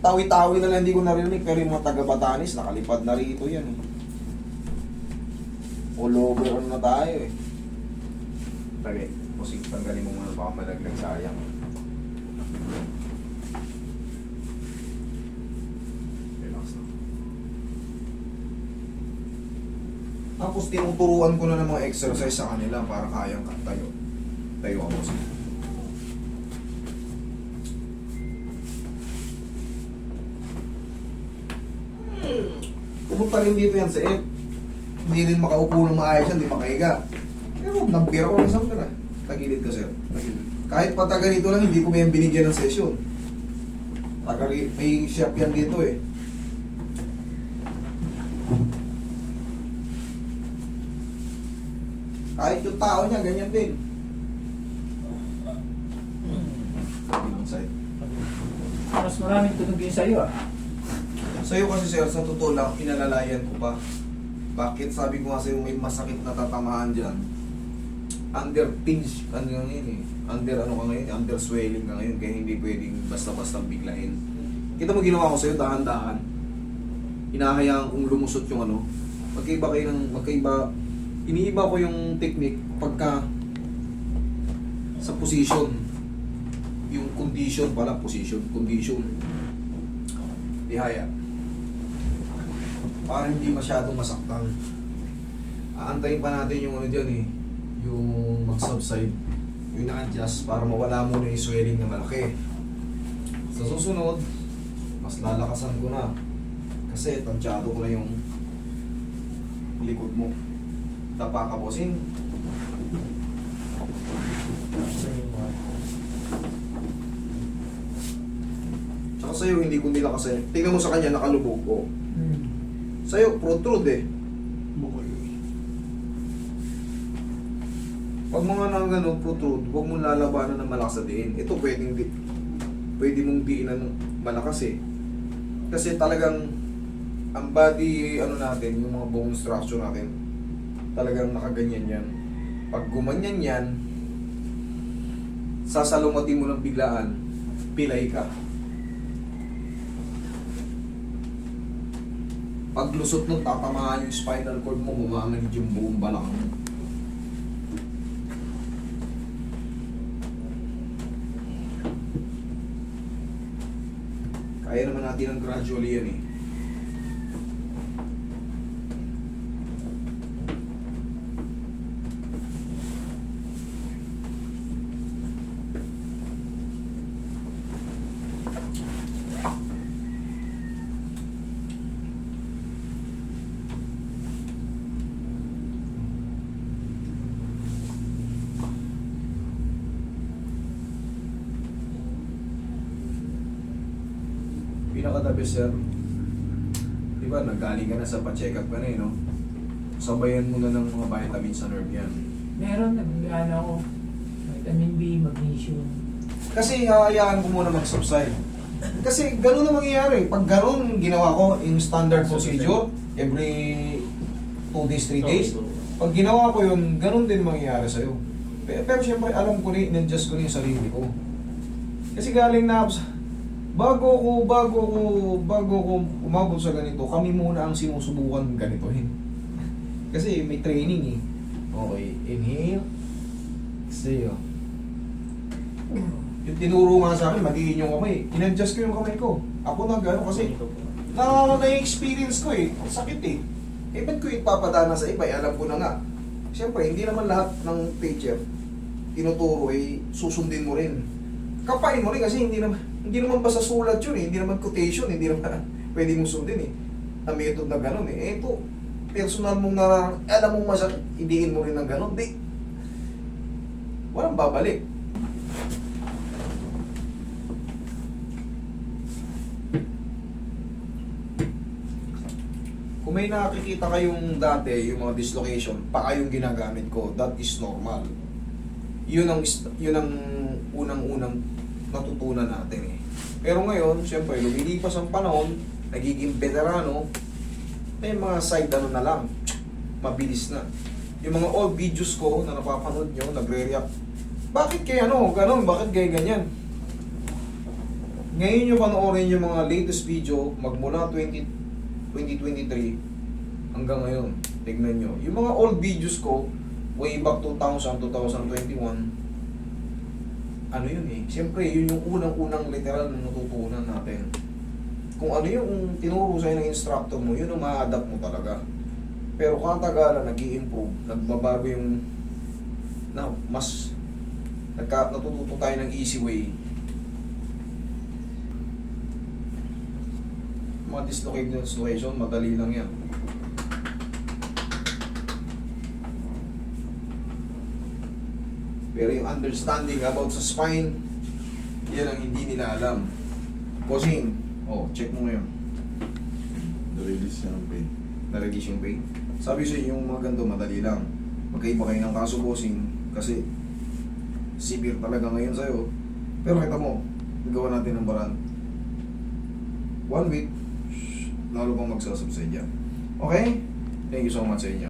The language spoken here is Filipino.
tawi-tawi na lang hindi ko narinig, pero yung mga taga-Batanes, nakalipad na rito yan eh. All over on na tayo eh. Tagay, musik, tanggalin mo muna, baka malaglag, sayang. Relax na. Tapos tinuturuan ko na ng mga exercise sa kanila para kayang tayo. Tayo ako sa pumunta rin dito yan sa F. Hindi rin makaupo ng maayos yan, hindi makahiga. Pero nabira ko lang sa mga. Tagilid ka, sir. Tagilid. Kahit pa taga rito lang, hindi ko may binigyan ng session. May shop yan dito eh. Kahit yung tao niya, ganyan din. Ilang side. Mas maraming tunog yun sa'yo ah. Sa'yo kasi sir, sa totoo lang, inalalayan ko pa. Bakit? Sabi ko nga sa'yo, may masakit na tatamaan dyan. Under pinch, ano nga yun eh. Under ano ka ngayon, under swelling ka ngayon, kaya hindi pwedeng basta-basta biglain. Kita mo ginawa ko sa'yo, dahan-dahan. Hinahayaan kong lumusot yung ano. Magkaiba kayo ng, iniiba ko yung technique pagka sa position. Yung condition pala, position, condition. Ihaya. Para hindi masyadong masaktan. Aantayin pa natin yung ano dyan eh, yung mag-subside, yung na-adjust para mawala muna yung swelling na malaki. Sa susunod, mas lalakasan ko na kasi tansyado ko na yung likod mo. Tapa ka, bossing. Tsaka sa'yo, hindi ko nila kasi, tingnan mo sa kanya, nakalubog ko. Sa'yo, protrude eh. Bukol. Pag mga nang gano'n, protrude, huwag mong lalabanan ng malakas sa diin. Ito pwede mong diinan ng malakas eh. Kasi talagang, ang body, ano natin, yung mga bone structure natin, talagang nakaganyan yan. Pag gumanyan yan, sasalungatin mo ng biglaan, pilay ka. Pag lusot nun, tatamaan yung spinal cord mo, bumanganid yung buong balakang mo. Kaya naman natin ang gradually yan eh. Pinaka-the best, sir. Diba, nagaling ka na sa pa-check up ka na eh, no? Sabayan mo na ng mga vitamins sa nerve yan. Meron, nag-ano ako. Vitamin B, magnesium. Kasi hahayaan ko muna mag-subside. Kasi gano'n na mangyayari. Pag gano'n ginawa ko, yung standard procedure, every 2 days, 3 days, pag ginawa ko yun, gano'n din mangyayari sa'yo. Pero syempre, alam ko na, in-adjust ko na yung sarili ko. Kasi galing na bago ko umabot sa ganito, kami muna ang sinusubukan ganitohin. Kasi may training eh. Okay, inhale. Exhale. Yung tinuro nga sa akin, magiging yung kamay. In-adjust ko yung kamay ko. Ako na gano'n kasi na-experience ko eh. Ang sakit eh. Eh, ba't ko ipapadana sa iba? Eh, alam ko na nga. Siyempre, hindi naman lahat ng teacher tinuturo eh, susundin mo rin. Kapain mo rin kasi hindi naman basta sulat yun eh. Hindi naman quotation, hindi naman pwede mong sundin eh. Na method na gano'n eh. Eh, ito, personal mong alam mong masakit, idiin mo rin ng gano'n. Di, walang babalik. Kung may nakikita kayong dati, yung mga dislocation, pa kayong ginagamit ko, that is normal. Yun ang unang-unang natutunan natin eh. Pero ngayon, siyempre, lumilipas ang panahon, nagiging veterano, may mga side ano na lang, mabilis na. Yung mga old videos ko na napapanood nyo, nagre-react, bakit kaya ano, ganun, bakit kaya ganyan? Ngayon nyo panoorin yung mga latest video magmula 2023 hanggang ngayon. Tignan nyo. Yung mga old videos ko, way back 2000, 2021, ano yun eh. Siyempre, yun yung unang-unang literal na natutunan natin. Kung ano yung tinuro sa'yo ng instructor mo, yun ang ma-adapt mo talaga. Pero katagalan, nag-i-improve, nagbabago yung mas natututo tayo ng easy way. Mga dislocated situation, madali lang yan. Pero yung understanding about sa spine, yan ang hindi nila alam. Bossing, check mo ngayon. Na-release niya ang pain. Na-release yung pain. Sabi sa inyo, yung mga ganito, madali lang. Magkaiba kayo ng kaso, bossing, kasi severe talaga ngayon sa'yo. Pero kita mo, gawa natin ng paraan. 1 week, lalo pang magsasubside yan. Okay? Thank you so much sa inyo.